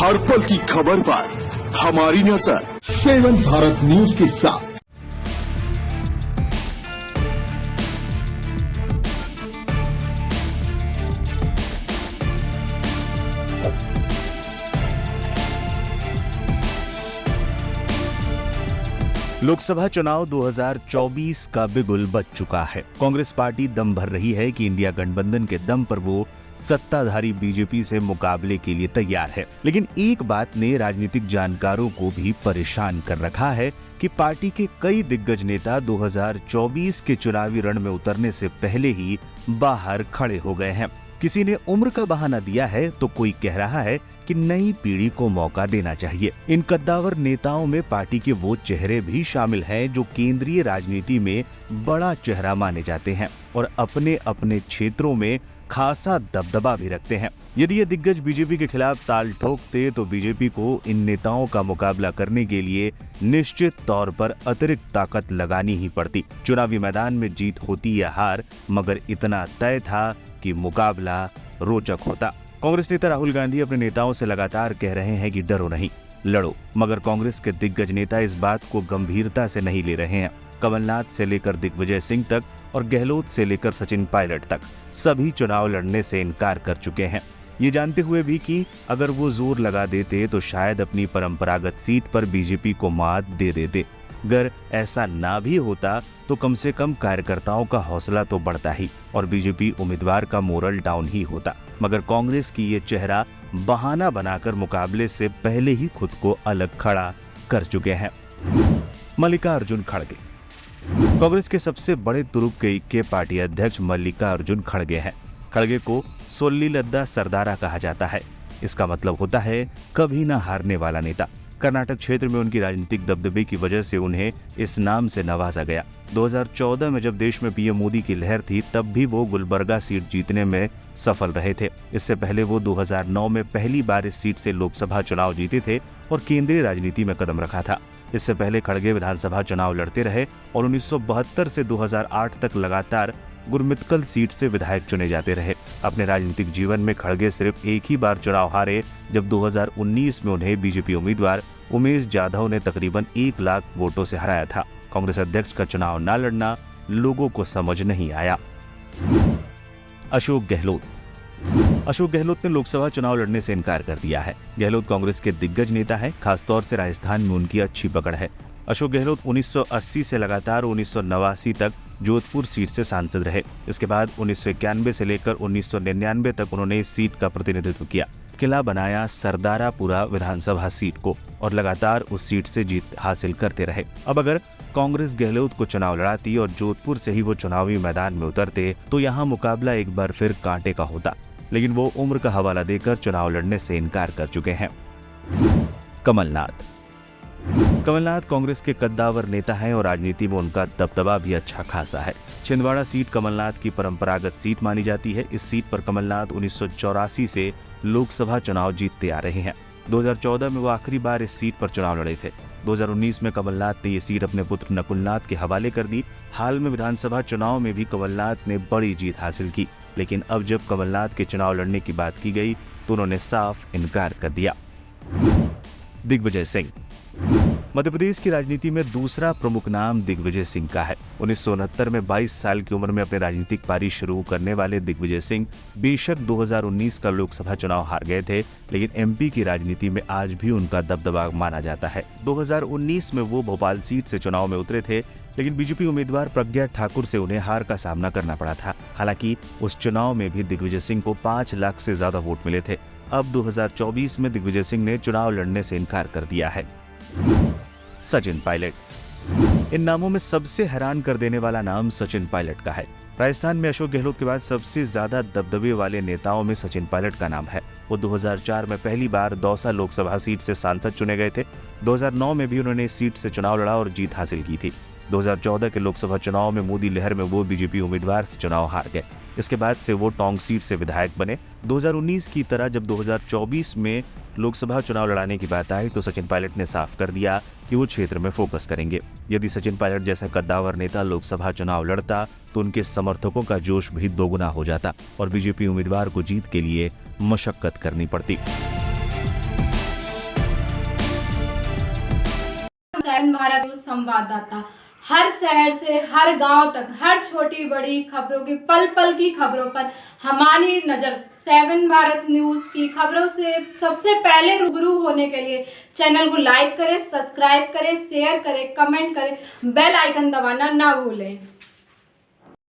हर पल की खबर पर हमारी नजर 7 भारत न्यूज के साथ। लोकसभा चुनाव 2024 का बिगुल बज चुका है। कांग्रेस पार्टी दम भर रही है कि इंडिया गठबंधन के दम पर वो सत्ताधारी बीजेपी से मुकाबले के लिए तैयार है। लेकिन एक बात ने राजनीतिक जानकारों को भी परेशान कर रखा है कि पार्टी के कई दिग्गज नेता 2024 के चुनावी रण में उतरने से पहले ही बाहर खड़े हो गए हैं। किसी ने उम्र का बहाना दिया है तो कोई कह रहा है कि नई पीढ़ी को मौका देना चाहिए। इन कद्दावर नेताओं में पार्टी के वो चेहरे भी शामिल हैं जो केंद्रीय राजनीति में बड़ा चेहरा माने जाते हैं और अपने अपने क्षेत्रों में खासा दबदबा भी रखते हैं। यदि ये दिग्गज बीजेपी के खिलाफ ताल ठोकते तो बीजेपी को इन नेताओं का मुकाबला करने के लिए निश्चित तौर पर अतिरिक्त ताकत लगानी ही पड़ती। चुनावी मैदान में जीत होती या हार, मगर इतना तय था कि मुकाबला रोचक होता। कांग्रेस नेता राहुल गांधी अपने नेताओं से लगातार कह रहे हैं कि डरो नहीं, लड़ो, मगर कांग्रेस के दिग्गज नेता इस बात को गंभीरता से नहीं ले रहे हैं। कमलनाथ से लेकर दिग्विजय सिंह तक और गहलोत से लेकर सचिन पायलट तक सभी चुनाव लड़ने से इनकार कर चुके हैं, ये जानते हुए भी कि अगर वो जोर लगा देते तो शायद अपनी परंपरागत सीट पर बीजेपी को मात दे देते। अगर ऐसा ना भी होता तो कम से कम कार्यकर्ताओं का हौसला तो बढ़ता ही और बीजेपी उम्मीदवार का मोरल डाउन ही होता। मगर कांग्रेस की ये चेहरा बहाना बनाकर मुकाबले से पहले ही खुद को अलग खड़ा कर चुके हैं। मल्लिकार्जुन खड़गे कांग्रेस के सबसे बड़े तुरुप के पार्टी अध्यक्ष मल्लिकार्जुन खड़गे हैं। खड़गे को सोल्ली लद्दा सरदारा कहा जाता है। इसका मतलब होता है कभी ना हारने वाला नेता। कर्नाटक क्षेत्र में उनकी राजनीतिक दबदबे की वजह से उन्हें इस नाम से नवाजा गया। 2014 में जब देश में पीएम मोदी की लहर थी तब भी वो गुलबर्गा सीट जीतने में सफल रहे थे। इससे पहले वो 2009 में पहली बार इस सीट से लोकसभा चुनाव जीते थे और केंद्रीय राजनीति में कदम रखा था। इससे पहले खड़गे विधानसभा चुनाव लड़ते रहे और 1972 से 2008 तक लगातार गुरमितकल सीट से विधायक चुने जाते रहे। अपने राजनीतिक जीवन में खड़गे सिर्फ एक ही बार चुनाव हारे जब 2019 में उन्हें बीजेपी उम्मीदवार उमेश जाधव ने तकरीबन 1 लाख वोटों से हराया था। कांग्रेस अध्यक्ष का चुनाव न लड़ना लोगों को समझ नहीं आया। अशोक गहलोत ने लोकसभा चुनाव लड़ने से इनकार कर दिया है। गहलोत कांग्रेस के दिग्गज नेता है, खासतौर से राजस्थान में उनकी अच्छी पकड़ है। अशोक गहलोत 1980 से लगातार 1989 तक जोधपुर सीट से सांसद रहे। इसके बाद 1991 से लेकर 1999 तक उन्होंने इस सीट का प्रतिनिधित्व किया। किला बनाया सरदारापुरा विधानसभा सीट को और लगातार उस सीट से जीत हासिल करते रहे। अब अगर कांग्रेस गहलोत को चुनाव लड़ाती और जोधपुर से ही वो चुनावी मैदान में उतरते तो यहाँ मुकाबला एक बार फिर कांटे का होता, लेकिन वो उम्र का हवाला देकर चुनाव लड़ने से इनकार कर चुके हैं। कमलनाथ कांग्रेस के कद्दावर नेता हैं और राजनीति में उनका दबदबा भी अच्छा खासा है। छिंदवाड़ा सीट कमलनाथ की परंपरागत सीट मानी जाती है। इस सीट पर कमलनाथ 1984 से लोकसभा चुनाव जीतते आ रहे हैं। 2014 में वो आखिरी बार इस सीट पर चुनाव लड़े थे। 2019 में कमलनाथ ने ये सीट अपने पुत्र नकुलनाथ के हवाले कर दी। हाल में विधानसभा चुनाव में भी कमलनाथ ने बड़ी जीत हासिल की, लेकिन अब जब कमलनाथ के चुनाव लड़ने की बात की गई तो उन्होंने साफ इनकार कर दिया। दिग्विजय सिंह मध्य प्रदेश की राजनीति में दूसरा प्रमुख नाम दिग्विजय सिंह का है। 1969 में 22 साल की उम्र में अपने राजनीतिक पारी शुरू करने वाले दिग्विजय सिंह बेशक 2019 का लोकसभा चुनाव हार गए थे, लेकिन एमपी की राजनीति में आज भी उनका दबदबा माना जाता है। 2019 में वो भोपाल सीट से चुनाव में उतरे थे, लेकिन बीजेपी उम्मीदवार प्रज्ञा ठाकुर से उन्हें हार का सामना करना पड़ा था। हालांकि उस चुनाव में भी दिग्विजय सिंह को 5 लाख से ज्यादा वोट मिले थे। अब 2024 में दिग्विजय सिंह ने चुनाव लड़ने से इनकार कर दिया है। सचिन पायलट इन नामों में सबसे हैरान कर देने वाला नाम सचिन पायलट का है। राजस्थान में अशोक गहलोत के बाद सबसे ज्यादा दबदबे वाले नेताओं में सचिन पायलट का नाम है। वो 2004 में पहली बार दौसा लोकसभा सीट से सांसद चुने गए थे। 2009 में भी उन्होंने इस सीट से चुनाव लड़ा और जीत हासिल की थी। 2014 के लोकसभा चुनाव में मोदी लहर में वो बीजेपी उम्मीदवार से चुनाव हार गए। इसके बाद से वो टोंक सीट से विधायक बने। 2019 की तरह जब 2024 में लोकसभा चुनाव लड़ाने की बात आई तो सचिन पायलट ने साफ कर दिया कि वो क्षेत्र में फोकस करेंगे। यदि सचिन पायलट जैसा कद्दावर नेता लोकसभा चुनाव लड़ता तो उनके समर्थकों का जोश भी दोगुना हो जाता और बीजेपी उम्मीदवार को जीत के लिए मशक्कत करनी पड़ती। 7 भारत न्यूज संवाददाता हर शहर से हर गांव तक हर छोटी बड़ी खबरों की पल पल की खबरों पर हमारी नज़र 7 भारत न्यूज़ की खबरों से सबसे पहले रूबरू होने के लिए चैनल को लाइक करें, सब्सक्राइब करें, शेयर करें, कमेंट करें, बेल आइकन दबाना ना भूलें।